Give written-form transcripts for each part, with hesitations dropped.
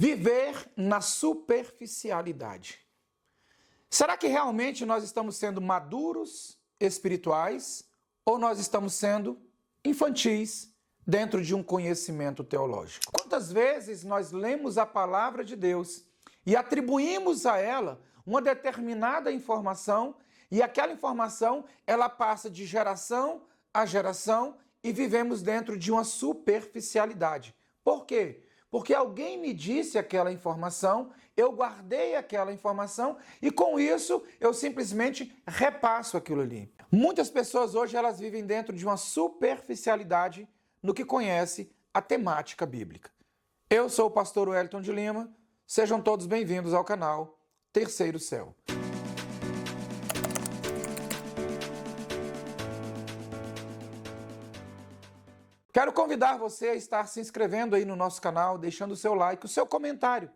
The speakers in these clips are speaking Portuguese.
Viver na superficialidade. Será que realmente nós estamos sendo maduros espirituais ou nós estamos sendo infantis dentro de um conhecimento teológico? Quantas vezes nós lemos a palavra de Deus e atribuímos a ela uma determinada informação e aquela informação ela passa de geração a geração e vivemos dentro de uma superficialidade. Por quê? Porque alguém me disse aquela informação, eu guardei aquela informação e com isso eu simplesmente repasso aquilo ali. Muitas pessoas hoje elas vivem dentro de uma superficialidade no que conhece a temática bíblica. Eu sou o pastor Wellington de Lima, sejam todos bem-vindos ao canal Terceiro Céu. Quero convidar você a estar se inscrevendo aí no nosso canal, deixando o seu like, o seu comentário,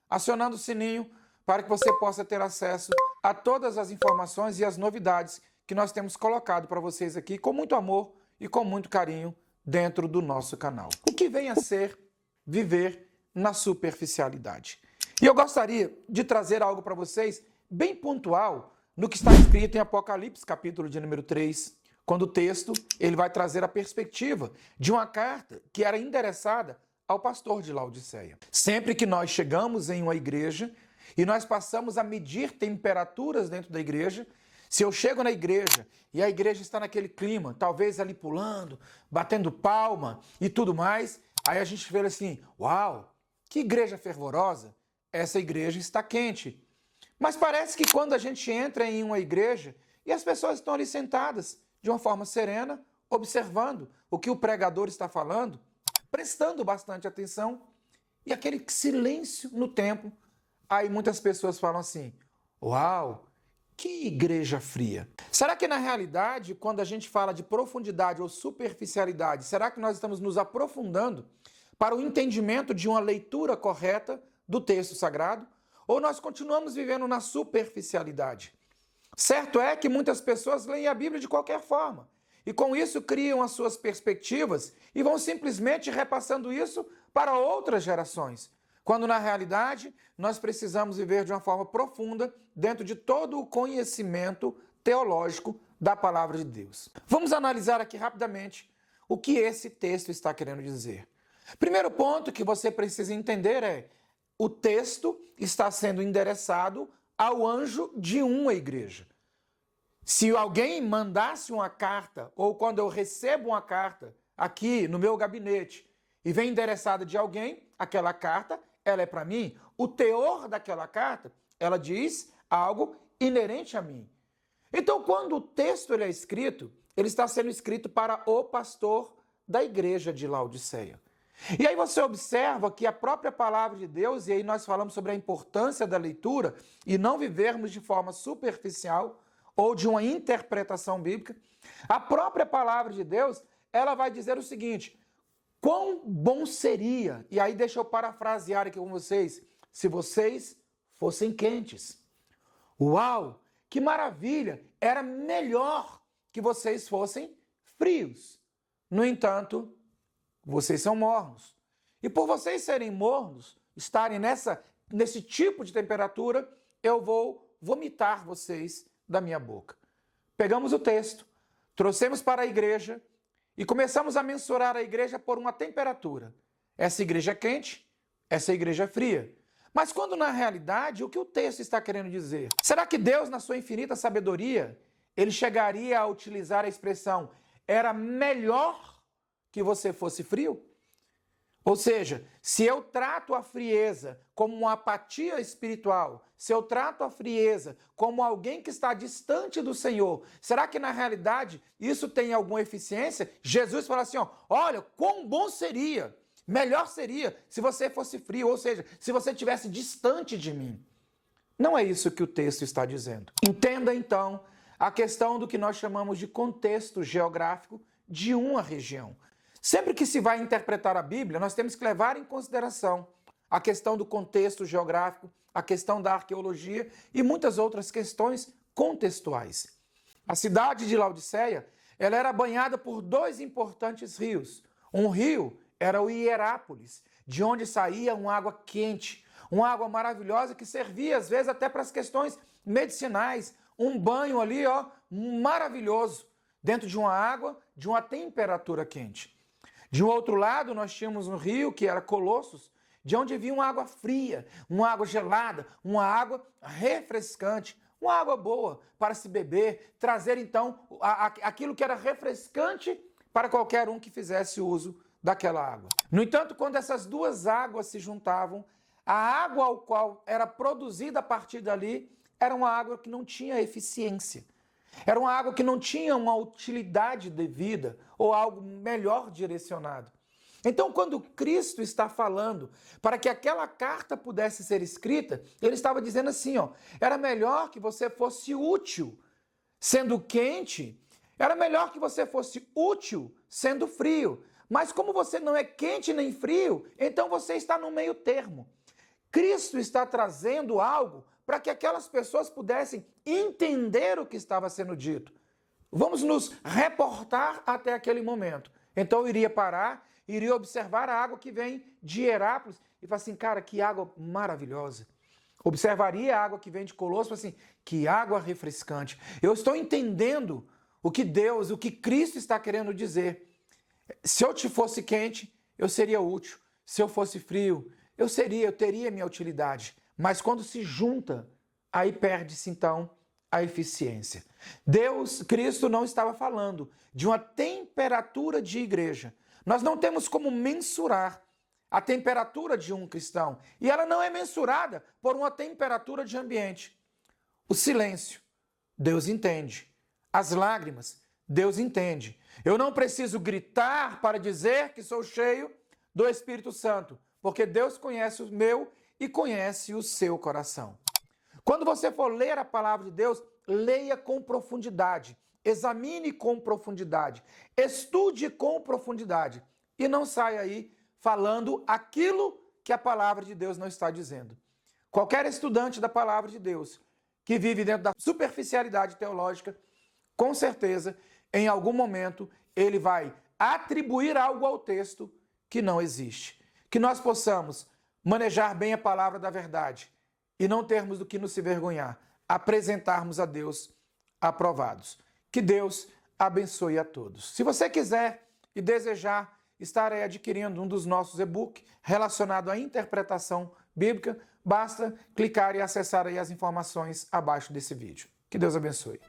acionando o sininho para que você possa ter acesso a todas as informações e as novidades que nós temos colocado para vocês aqui com muito amor e com muito carinho dentro do nosso canal. O que vem a ser viver na superficialidade? E eu gostaria de trazer algo para vocês bem pontual no que está escrito em Apocalipse, capítulo de número 3, quando o texto ele vai trazer a perspectiva de uma carta que era endereçada ao pastor de Laodiceia. Sempre que nós chegamos em uma igreja e nós passamos a medir temperaturas dentro da igreja, se eu chego na igreja e a igreja está naquele clima, talvez ali pulando, batendo palma e tudo mais, aí a gente vê assim, uau, que igreja fervorosa, essa igreja está quente. Mas parece que quando a gente entra em uma igreja e as pessoas estão ali sentadas, de uma forma serena, observando o que o pregador está falando, prestando bastante atenção, e aquele silêncio no templo. Aí muitas pessoas falam assim, uau, que igreja fria. Será que na realidade, quando a gente fala de profundidade ou superficialidade, será que nós estamos nos aprofundando para o entendimento de uma leitura correta do texto sagrado? Ou nós continuamos vivendo na superficialidade? Certo é que muitas pessoas leem a Bíblia de qualquer forma e com isso criam as suas perspectivas e vão simplesmente repassando isso para outras gerações, quando na realidade nós precisamos viver de uma forma profunda dentro de todo o conhecimento teológico da palavra de Deus. Vamos analisar aqui rapidamente o que esse texto está querendo dizer. Primeiro ponto que você precisa entender é: o texto está sendo endereçado ao anjo de uma igreja. Se alguém mandasse uma carta, ou quando eu recebo uma carta aqui no meu gabinete e vem endereçada de alguém, aquela carta, ela é para mim, o teor daquela carta, ela diz algo inerente a mim. Então, quando o texto ele é escrito, ele está sendo escrito para o pastor da igreja de Laodiceia. E aí você observa que a própria palavra de Deus, e aí nós falamos sobre a importância da leitura e não vivermos de forma superficial ou de uma interpretação bíblica, a própria palavra de Deus, ela vai dizer o seguinte: quão bom seria, e aí deixa eu parafrasear aqui com vocês, se vocês fossem quentes. Uau, que maravilha, era melhor que vocês fossem frios. No entanto, vocês são mornos. E por vocês serem mornos, estarem nesse tipo de temperatura, eu vou vomitar vocês da minha boca. Pegamos o texto, trouxemos para a igreja e começamos a mensurar a igreja por uma temperatura. Essa igreja é quente, essa igreja é fria. Mas quando na realidade, o que o texto está querendo dizer? Será que Deus, na sua infinita sabedoria, ele chegaria a utilizar a expressão era melhor que você fosse frio? Ou seja, se eu trato a frieza como uma apatia espiritual, se eu trato a frieza como alguém que está distante do Senhor, será que na realidade isso tem alguma eficiência? Jesus fala assim, olha, quão bom seria, melhor seria se você fosse frio, ou seja, se você estivesse distante de mim. Não é isso que o texto está dizendo. Entenda então a questão do que nós chamamos de contexto geográfico de uma região. Sempre que se vai interpretar a Bíblia, nós temos que levar em consideração a questão do contexto geográfico, a questão da arqueologia e muitas outras questões contextuais. A cidade de Laodiceia, ela era banhada por dois importantes rios. Um rio era o Hierápolis de onde saía uma água quente, uma água maravilhosa que servia às vezes até para as questões medicinais, um banho ali, ó, maravilhoso, dentro de uma água de uma temperatura quente. De um outro lado, nós tínhamos um rio que era Colossos, de onde vinha uma água fria, uma água gelada, uma água refrescante, uma água boa para se beber, trazer então aquilo que era refrescante para qualquer um que fizesse uso daquela água. No entanto, quando essas duas águas se juntavam, a água ao qual era produzida a partir dali era uma água que não tinha eficiência. Era uma água que não tinha uma utilidade devida ou algo melhor direcionado. Então, quando Cristo está falando para que aquela carta pudesse ser escrita, ele estava dizendo assim, ó, era melhor que você fosse útil sendo quente, era melhor que você fosse útil sendo frio. Mas como você não é quente nem frio, então você está no meio termo. Cristo está trazendo algo para que aquelas pessoas pudessem entender o que estava sendo dito. Vamos nos reportar até aquele momento. Então eu iria parar, iria observar a água que vem de Herápolis e falar assim, cara, que água maravilhosa. Observaria a água que vem de Colossos e falar assim, que água refrescante. Eu estou entendendo o que Deus, o que Cristo está querendo dizer. Se eu te fosse quente, eu seria útil. Se eu fosse frio, eu teria minha utilidade. Mas quando se junta, aí perde-se então a eficiência. Cristo não estava falando de uma temperatura de igreja. Nós não temos como mensurar a temperatura de um cristão. E ela não é mensurada por uma temperatura de ambiente. O silêncio, Deus entende. As lágrimas, Deus entende. Eu não preciso gritar para dizer que sou cheio do Espírito Santo, porque Deus conhece o meu e conhece o seu coração. Quando você for ler a palavra de Deus, leia com profundidade, examine com profundidade, estude com profundidade e não saia aí falando aquilo que a palavra de Deus não está dizendo. Qualquer estudante da palavra de Deus que vive dentro da superficialidade teológica, com certeza, em algum momento, ele vai atribuir algo ao texto que não existe. Que nós possamos manejar bem a palavra da verdade e não termos do que nos envergonhar, apresentarmos a Deus aprovados. Que Deus abençoe a todos. Se você quiser e desejar estar aí adquirindo um dos nossos e-books relacionado à interpretação bíblica, basta clicar e acessar aí as informações abaixo desse vídeo. Que Deus abençoe.